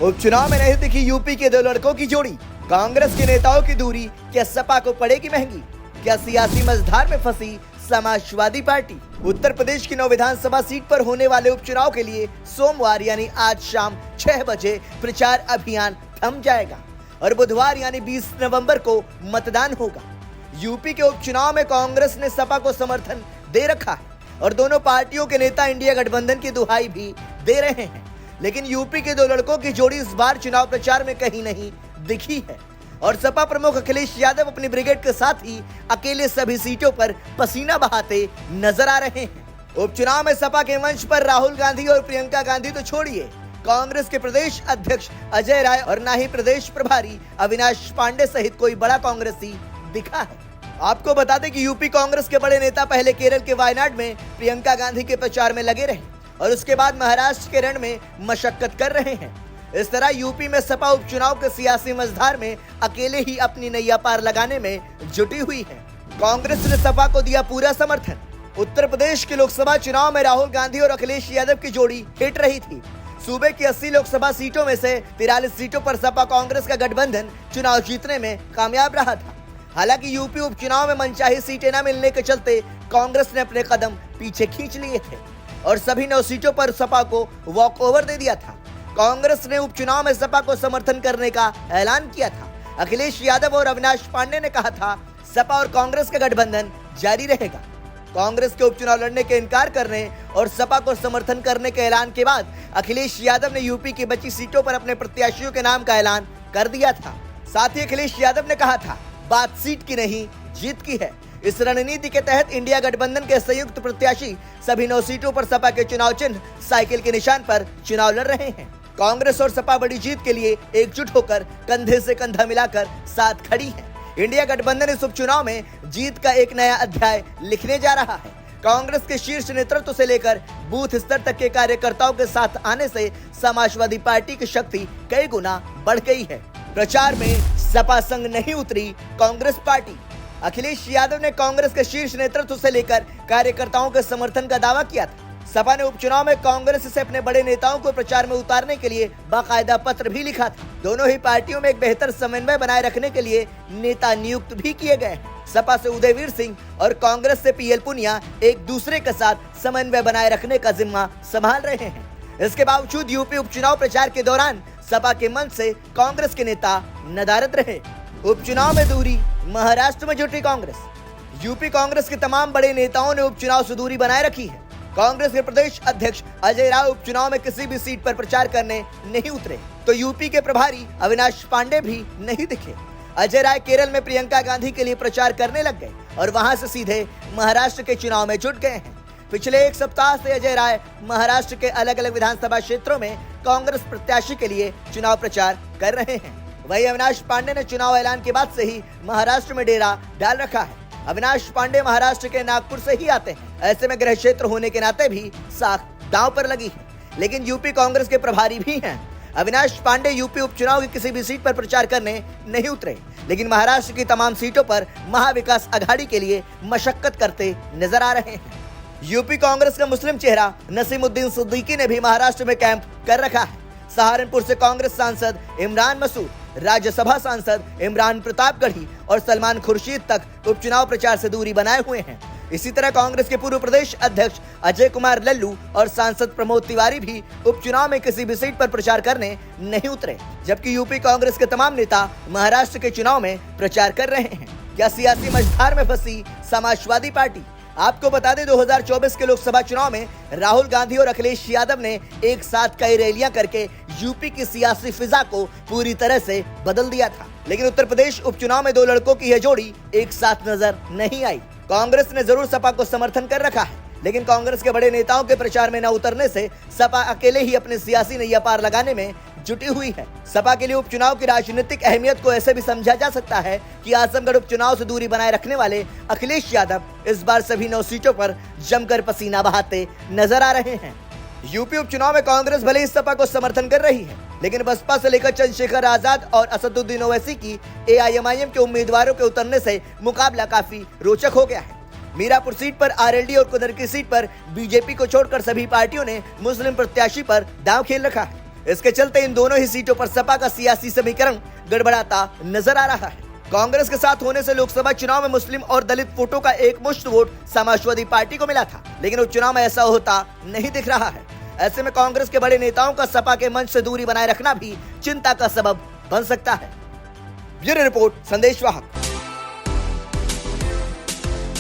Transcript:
उपचुनाव में नहीं दिखी यूपी के दो लड़कों की जोड़ी। कांग्रेस के नेताओं की दूरी क्या सपा को पड़ेगी महंगी? क्या सियासी मझधार में फंसी समाजवादी पार्टी? उत्तर प्रदेश की 9 विधानसभा सीट पर होने वाले उपचुनाव के लिए सोमवार यानी आज शाम 6 बजे प्रचार अभियान थम जाएगा और बुधवार यानी 20 नवंबर को मतदान होगा। यूपी के उपचुनाव में कांग्रेस ने सपा को समर्थन दे रखा है और दोनों पार्टियों के नेता इंडिया गठबंधन की दुहाई भी दे रहे हैं, लेकिन यूपी के दो लड़कों की जोड़ी इस बार चुनाव प्रचार में कहीं नहीं दिखी है और सपा प्रमुख अखिलेश यादव अपनी ब्रिगेड के साथ ही अकेले सभी सीटों पर पसीना बहाते नजर आ रहे हैं। उपचुनाव में सपा के मंच पर राहुल गांधी और प्रियंका गांधी तो छोड़िए, कांग्रेस के प्रदेश अध्यक्ष अजय राय और ना ही प्रदेश प्रभारी अविनाश पांडे सहित कोई बड़ा कांग्रेसी दिखा है। आपको बता दें कि यूपी कांग्रेस के बड़े नेता पहले केरल के वायनाड में प्रियंका गांधी के प्रचार में लगे रहे और उसके बाद महाराष्ट्र के रण में मशक्कत कर रहे हैं। इस तरह यूपी में सपा उपचुनाव के सियासी मझधार में अकेले ही अपनी नैया पार लगाने में जुटी हुई है। कांग्रेस ने सपा को दिया पूरा समर्थन। उत्तर प्रदेश के लोकसभा चुनाव में राहुल गांधी और अखिलेश यादव की जोड़ी हिट रही थी। सूबे की 80 लोकसभा सीटों में से 43 सीटों पर सपा कांग्रेस का गठबंधन चुनाव जीतने में कामयाब रहा था। हालांकि यूपी उपचुनाव में मनचाही सीटें न मिलने के चलते कांग्रेस ने अपने कदम पीछे खींच लिए थे और सभी 9 सीटों पर सपा को वॉक ओवर दे दिया था। कांग्रेस ने उपचुनाव में सपा को समर्थन करने का ऐलान किया था। अखिलेश यादव और अविनाश पांडे ने कहा था सपा और कांग्रेस का गठबंधन जारी रहेगा। कांग्रेस के उपचुनाव लड़ने के इनकार करने और सपा को समर्थन करने के ऐलान के बाद अखिलेश यादव ने यूपी की बची सीटों पर अपने प्रत्याशियों के नाम का ऐलान कर दिया था। साथ ही अखिलेश यादव ने कहा था बात सीट की नहीं जीत की है। इस रणनीति के तहत इंडिया गठबंधन के संयुक्त प्रत्याशी सभी 9 सीटों पर सपा के चुनाव चिन्ह साइकिल के निशान पर चुनाव लड़ रहे हैं। कांग्रेस और सपा बड़ी जीत के लिए एकजुट होकर कंधे से कंधा मिलाकर साथ खड़ी है। इंडिया गठबंधन इस उपचुनाव में जीत का एक नया अध्याय लिखने जा रहा है। कांग्रेस के शीर्ष नेतृत्व से लेकर बूथ स्तर तक के कार्यकर्ताओं के साथ आने से समाजवादी पार्टी की शक्ति कई गुना बढ़ गई है। प्रचार में सपा संग नहीं उतरी कांग्रेस पार्टी। अखिलेश यादव ने कांग्रेस के शीर्ष नेतृत्व से लेकर कार्यकर्ताओं के समर्थन का दावा किया था। सपा ने उपचुनाव में कांग्रेस से अपने बड़े नेताओं को प्रचार में उतारने के लिए बाकायदा पत्र भी लिखा था। दोनों ही पार्टियों में एक बेहतर समन्वय बनाए रखने के लिए नेता नियुक्त भी किए गए हैं। सपा से उदयवीर सिंह और कांग्रेस से पीएल पुनिया एक दूसरे के साथ समन्वय बनाए रखने का जिम्मा संभाल रहे हैं। इसके बावजूद यूपी उपचुनाव प्रचार के दौरान सपा के मंच से कांग्रेस के नेता नदारद रहे। उपचुनाव में दूरी, महाराष्ट्र में जुटी कांग्रेस। यूपी कांग्रेस के तमाम बड़े नेताओं ने उपचुनाव से दूरी बनाए रखी है। कांग्रेस के प्रदेश अध्यक्ष अजय राय उपचुनाव में किसी भी सीट पर प्रचार करने नहीं उतरे, तो यूपी के प्रभारी अविनाश पांडे भी नहीं दिखे। अजय राय केरल में प्रियंका गांधी के लिए प्रचार करने लग गए और वहां से सीधे महाराष्ट्र के चुनाव में जुट गए हैं। पिछले एक सप्ताह से अजय राय महाराष्ट्र के अलग अलग विधानसभा क्षेत्रों में कांग्रेस प्रत्याशी के लिए चुनाव प्रचार कर रहे हैं। वहीं अविनाश पांडे ने चुनाव ऐलान के बाद से ही महाराष्ट्र में डेरा डाल रखा है। अविनाश पांडे महाराष्ट्र के नागपुर से ही आते हैं, ऐसे में गृह क्षेत्र होने के नाते भी साख दांव पर लगी है। लेकिन यूपी कांग्रेस के प्रभारी भी हैं। अविनाश पांडे यूपी उपचुनाव की किसी भी सीट पर प्रचार करने नहीं उतरे, लेकिन महाराष्ट्र की तमाम सीटों पर महाविकास अघाड़ी के लिए मशक्कत करते नजर आ रहे हैं। यूपी कांग्रेस का मुस्लिम चेहरा नसीमुद्दीन सिद्दीकी ने भी महाराष्ट्र में कैंप कर रखा है। सहारनपुर से कांग्रेस सांसद इमरान मसूद, राज्यसभा सांसद इमरान प्रतापगढ़ी और सलमान खुर्शीद तक उपचुनाव प्रचार से दूरी बनाए हुए हैं। इसी तरह कांग्रेस के पूर्व प्रदेश अध्यक्ष अजय कुमार लल्लू और सांसद प्रमोद तिवारी भी उपचुनाव में किसी भी सीट पर प्रचार करने नहीं उतरे, जबकि यूपी कांग्रेस के तमाम नेता महाराष्ट्र के चुनाव में प्रचार कर रहे हैं। क्या सियासी मझधार में फंसी समाजवादी पार्टी? आपको बता दें 2024 के लोकसभा चुनाव में राहुल गांधी और अखिलेश यादव ने एक साथ कई रैलियां करके यूपी की सियासी फिजा को पूरी तरह से बदल दिया था, लेकिन उत्तर प्रदेश उपचुनाव में दो लड़कों की यह जोड़ी एक साथ नजर नहीं आई। कांग्रेस ने जरूर सपा को समर्थन कर रखा है, लेकिन कांग्रेस के बड़े नेताओं के प्रचार में न उतरने से सपा अकेले ही अपनी सियासी नैया पार लगाने में जुटी हुई है। सपा के लिए उपचुनाव की राजनीतिक अहमियत को ऐसे भी समझा जा सकता है कि आजमगढ़ उपचुनाव से दूरी बनाए रखने वाले अखिलेश यादव इस बार सभी 9 सीटों पर जमकर पसीना बहाते नजर आ रहे हैं। यूपी उपचुनाव में कांग्रेस भले ही सपा को समर्थन कर रही है, लेकिन बसपा से लेकर चंद्रशेखर आजाद और असदुद्दीन ओवैसी की AIMIM के उम्मीदवारों के उतरने से मुकाबला काफी रोचक हो गया है। मीरापुर सीट पर आरएलडी और कुदर की सीट पर बीजेपी को छोड़कर सभी पार्टियों ने मुस्लिम प्रत्याशी पर दांव खेल रखा है। इसके चलते इन दोनों ही सीटों पर सपा का सियासी समीकरण गड़बड़ाता नजर आ रहा है। कांग्रेस के साथ होने से लोकसभा चुनाव में मुस्लिम और दलित वोटों का एक मुश्त वोट समाजवादी पार्टी को मिला था, लेकिन उपचुनाव में ऐसा होता नहीं दिख रहा है। ऐसे में कांग्रेस के बड़े नेताओं का सपा के मंच से दूरी बनाए रखना भी चिंता का सबब बन सकता है। ब्यूरो रिपोर्ट, संदेश वाहक।